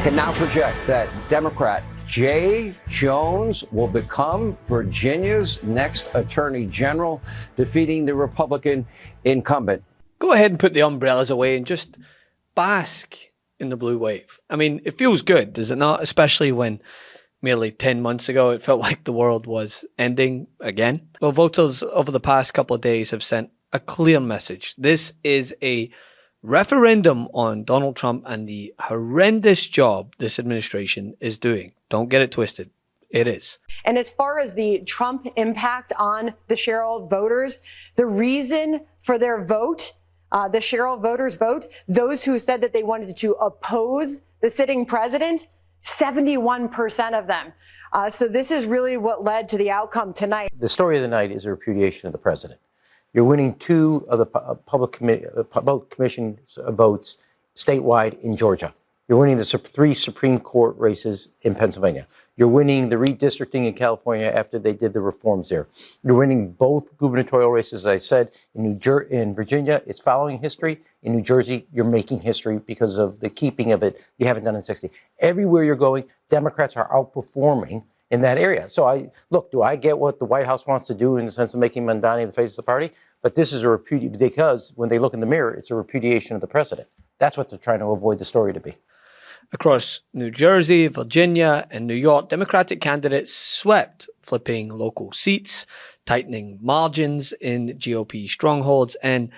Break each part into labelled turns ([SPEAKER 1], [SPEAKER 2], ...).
[SPEAKER 1] can now project that Democrat Jay Jones will become Virginia's next attorney general, defeating the Republican incumbent.
[SPEAKER 2] Go ahead and put the umbrellas away and just bask in the blue wave. I mean, it feels good, does it not? Especially when merely 10 months ago, it felt like the world was ending again. Well, voters over the past couple of days have sent a clear message. This is a referendum on Donald Trump and the horrendous job this administration is doing. Don't get it twisted. It is.
[SPEAKER 3] And as far as the Trump impact on the Cheryl voters, the reason for their vote, the Cheryl voters vote, those who said that they wanted to oppose the sitting president, 71% of them. So this is really what led to the outcome tonight.
[SPEAKER 4] The story of the night is a repudiation of the president. You're winning 2 of the public commission votes statewide in Georgia. You're winning the 3 Supreme Court races in Pennsylvania. You're winning the redistricting in California after they did the reforms there. You're winning both gubernatorial races, as I said. In Virginia, it's following history. In New Jersey, you're making history because of the keeping of it you haven't done in 60. Everywhere you're going, Democrats are outperforming in that area. So do I get what the White House wants to do in the sense of making Mamdani the face of the party? But this is a repudiation, because when they look in the mirror, it's a repudiation of the president. That's what they're trying to avoid the story to be.
[SPEAKER 2] Across New Jersey, Virginia, and New York, Democratic candidates swept, flipping local seats, tightening margins in GOP strongholds, and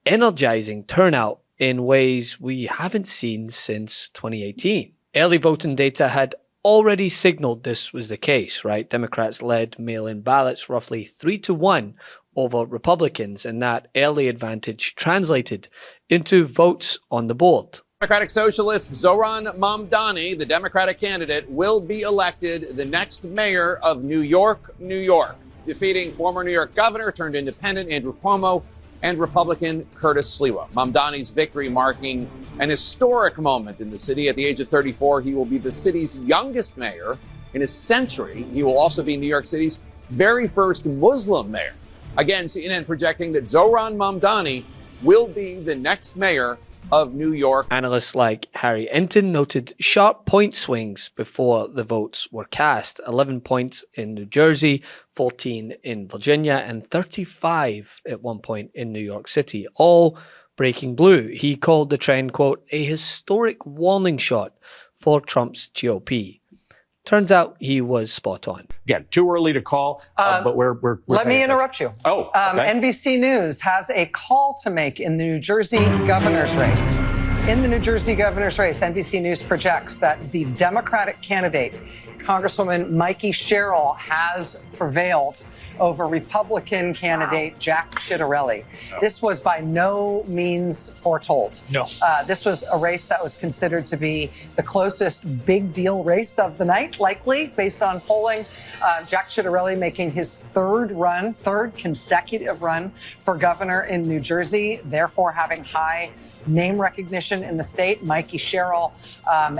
[SPEAKER 2] energizing turnout in ways we haven't seen since 2018. Early voting data had already signaled this was the case, right? Democrats led mail-in ballots roughly 3-1 over Republicans, and that early advantage translated into votes on the board.
[SPEAKER 5] Democratic Socialist Zohran Mamdani, the Democratic candidate, will be elected the next mayor of New York, New York, defeating former New York governor turned independent Andrew Cuomo and Republican Curtis Sliwa. Mamdani's victory marking an historic moment in the city. At the age of 34, he will be the city's youngest mayor in a century. He will also be New York City's very first Muslim mayor. Again, CNN projecting that Zohran Mamdani will be the next mayor of New York.
[SPEAKER 2] Analysts like Harry Enton noted sharp point swings before the votes were cast. 11 points in New Jersey, 14 in Virginia, and 35 at one point in New York City, all breaking blue. He called the trend, quote, a historic warning shot for Trump's GOP. Turns out he was spot on.
[SPEAKER 6] Again, too early to call, but we're
[SPEAKER 7] let me interrupt you.
[SPEAKER 6] Oh, okay.
[SPEAKER 7] NBC News has a call to make in the New Jersey governor's race. In the New Jersey governor's race, NBC News projects that the Democratic candidate, Congresswoman Mikey Sherrill, has prevailed over Republican candidate Jack Ciattarelli. No. This was by no means foretold.
[SPEAKER 6] No.
[SPEAKER 7] This was a race that was considered to be the closest big deal race of the night, likely, based on polling. Jack Ciattarelli making his third consecutive run for governor in New Jersey, therefore having high name recognition in the state. Mikey Sherrill,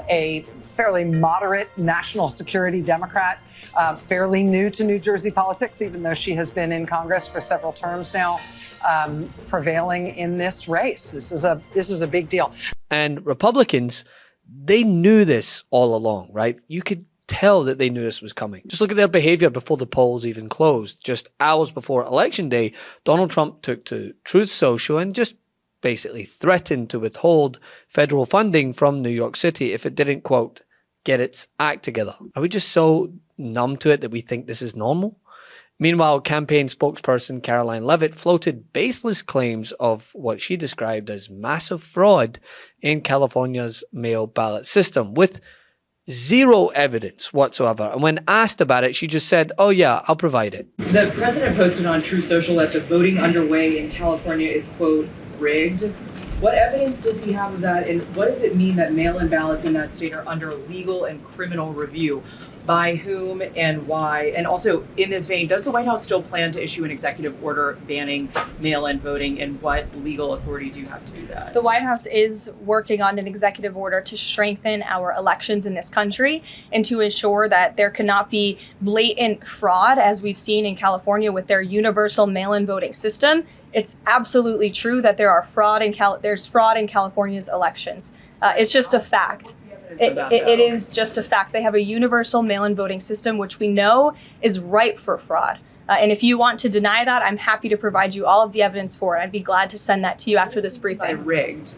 [SPEAKER 7] a fairly moderate national security Democrat, fairly new to New Jersey politics, even though she has been in Congress for several terms now, prevailing in this race. This is a big deal.
[SPEAKER 2] And Republicans, they knew this all along, right? You could tell that they knew this was coming. Just look at their behavior before the polls even closed. Just hours before Election Day, Donald Trump took to Truth Social and just basically threatened to withhold federal funding from New York City if it didn't, quote, get its act together. Are we just so numb to it that we think this is normal? Meanwhile, campaign spokesperson Caroline Leavitt floated baseless claims of what she described as massive fraud in California's mail ballot system with zero evidence whatsoever. And when asked about it, she just said, oh yeah, I'll provide it.
[SPEAKER 8] The president posted on Truth Social that the voting underway in California is, quote, rigged. What evidence does he have of that, and what does it mean that mail-in ballots in that state are under legal and criminal review? By whom and why? And also, in this vein, does the White House still plan to issue an executive order banning mail-in voting, and what legal authority do you have to do that?
[SPEAKER 9] The White House is working on an executive order to strengthen our elections in this country and to ensure that there cannot be blatant fraud, as we've seen in California with their universal mail-in voting system. It's absolutely true that there's fraud in California's elections. It's just a fact. It is just a fact. They have a universal mail-in voting system, which we know is ripe for fraud. And if you want to deny that, I'm happy to provide you all of the evidence for it. I'd be glad to send that to you after this briefing.
[SPEAKER 8] Rigged.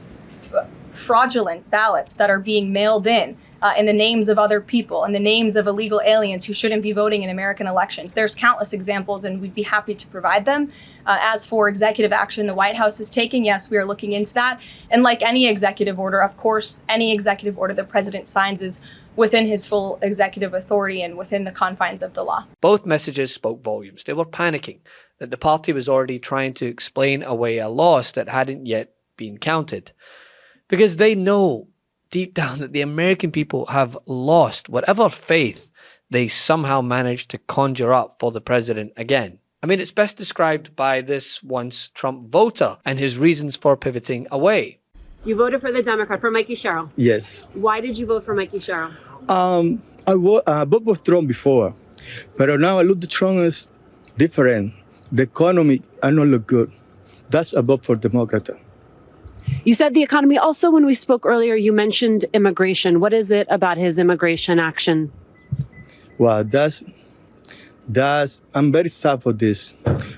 [SPEAKER 9] Fraudulent ballots that are being mailed in the names of other people, in the names of illegal aliens who shouldn't be voting in American elections. There's countless examples, and we'd be happy to provide them. As for executive action the White House is taking, yes, we are looking into that. And like any executive order, of course, any executive order the president signs is within his full executive authority and within the confines of the law.
[SPEAKER 2] Both messages spoke volumes. They were panicking that the party was already trying to explain away a loss that hadn't yet been counted. Because they know deep down that the American people have lost whatever faith they somehow managed to conjure up for the president again. I mean, it's best described by this once Trump voter and his reasons for pivoting away.
[SPEAKER 10] You voted for the Democrat, for Mikey Sherrill.
[SPEAKER 11] Yes.
[SPEAKER 10] Why did you vote for Mikey Sherrill?
[SPEAKER 11] I voted for Trump before, but now I look at Trump is different. The economy I not look good. That's a vote for Democrat.
[SPEAKER 10] You said the economy. Also, when we spoke earlier, you mentioned immigration. What is it about his immigration action?
[SPEAKER 11] Well, I'm very sad for this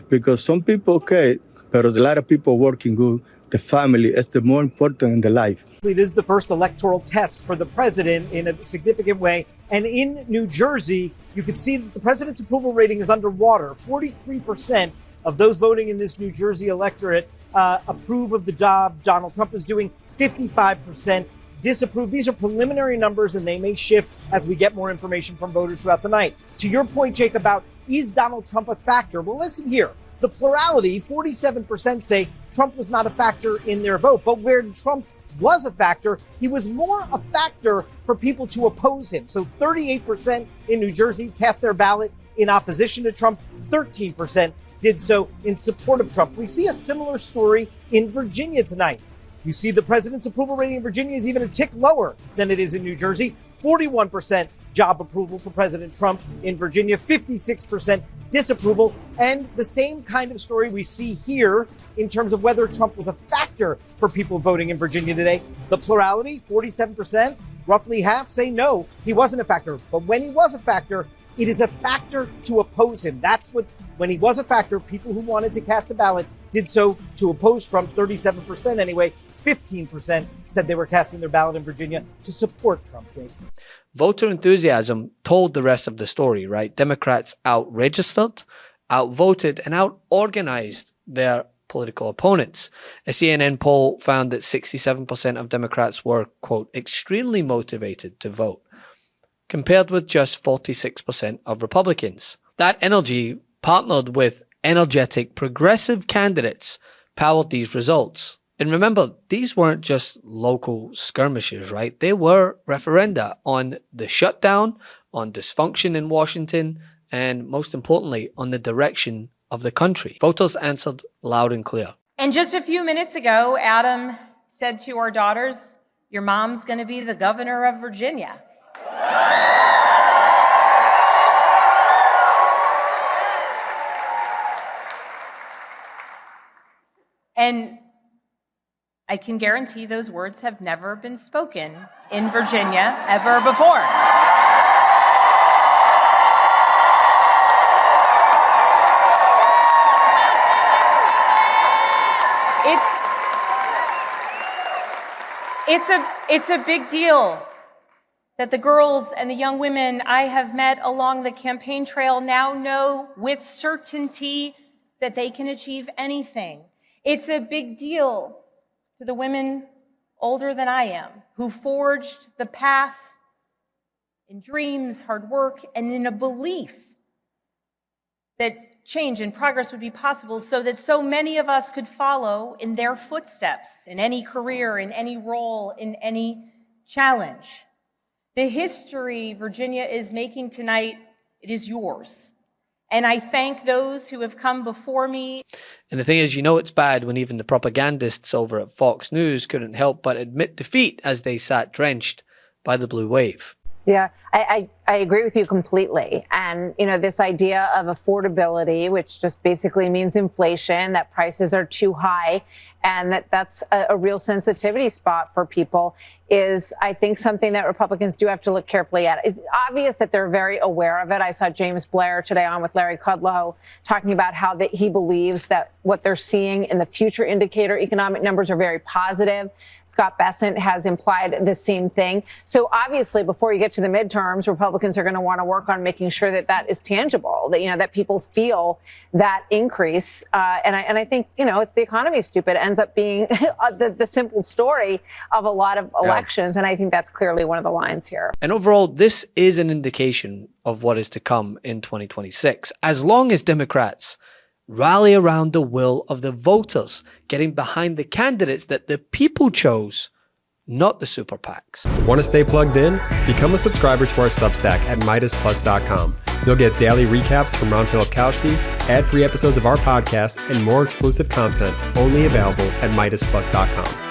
[SPEAKER 11] because some people okay, but a lot of people working good. The family is the more important in the life.
[SPEAKER 12] It is the first electoral test for the president in a significant way. And in New Jersey, you can see that the president's approval rating is underwater. 43% of those voting in this New Jersey electorate approve of the job Donald Trump is doing. 55% disapprove. These are preliminary numbers, and they may shift as we get more information from voters throughout the night. To your point, Jake, about is Donald Trump a factor? Well, listen here. The plurality, 47% say Trump was not a factor in their vote. But where Trump was a factor, he was more a factor for people to oppose him. So 38% in New Jersey cast their ballot in opposition to Trump. 13% did so in support of Trump. We see a similar story in Virginia tonight. You see the president's approval rating in Virginia is even a tick lower than it is in New Jersey. 41% job approval for President Trump in Virginia, 56% disapproval. And the same kind of story we see here in terms of whether Trump was a factor for people voting in Virginia today. The plurality, 47%, roughly half say no, he wasn't a factor. But when he was a factor, it is a factor to oppose him. That's what, when he was a factor, people who wanted to cast a ballot did so to oppose Trump, 37% anyway. 15% said they were casting their ballot in Virginia to support Trump, Jake.
[SPEAKER 2] Voter enthusiasm told the rest of the story, right? Democrats out-registered, out-voted, and out-organized their political opponents. A CNN poll found that 67% of Democrats were, quote, extremely motivated to vote, compared with just 46% of Republicans. That energy, partnered with energetic progressive candidates, powered these results. And remember, these weren't just local skirmishes, right? They were referenda on the shutdown, on dysfunction in Washington, and most importantly, on the direction of the country. Voters answered loud and clear.
[SPEAKER 13] And just a few minutes ago, Adam said to our daughters, your mom's going to be the governor of Virginia. And I can guarantee those words have never been spoken in Virginia ever before. It's a big deal that the girls and the young women I have met along the campaign trail now know with certainty that they can achieve anything. It's a big deal to the women older than I am who forged the path in dreams, hard work, and in a belief that change and progress would be possible so that so many of us could follow in their footsteps in any career, in any role, in any challenge. The history Virginia is making tonight, it is yours. And I thank those who have come before me.
[SPEAKER 2] And the thing is, you know it's bad when even the propagandists over at Fox News couldn't help but admit defeat as they sat drenched by the blue wave.
[SPEAKER 14] Yeah, I agree with you completely. And, you know, this idea of affordability, which just basically means inflation, that prices are too high, and that's a real sensitivity spot for people, is, I think, something that Republicans do have to look carefully at. It's obvious that they're very aware of it. I saw James Blair today on with Larry Kudlow talking about how that he believes that what they're seeing in the future indicator economic numbers are very positive. Scott Bessent has implied the same thing. So obviously, before you get to the midterms, Republicans are going to want to work on making sure that that is tangible, that, that people feel that increase. And I think, if the economy is stupid, it ends up being the simple story of a lot of elections. And I think that's clearly one of the lines here.
[SPEAKER 2] And overall, this is an indication of what is to come in 2026. As long as Democrats rally around the will of the voters, getting behind the candidates that the people chose, not the super PACs.
[SPEAKER 15] Want to stay plugged in? Become a subscriber to our Substack at MeidasPlus.com. You'll get daily recaps from Ron Filipkowski, ad-free episodes of our podcast, and more exclusive content only available at MeidasPlus.com.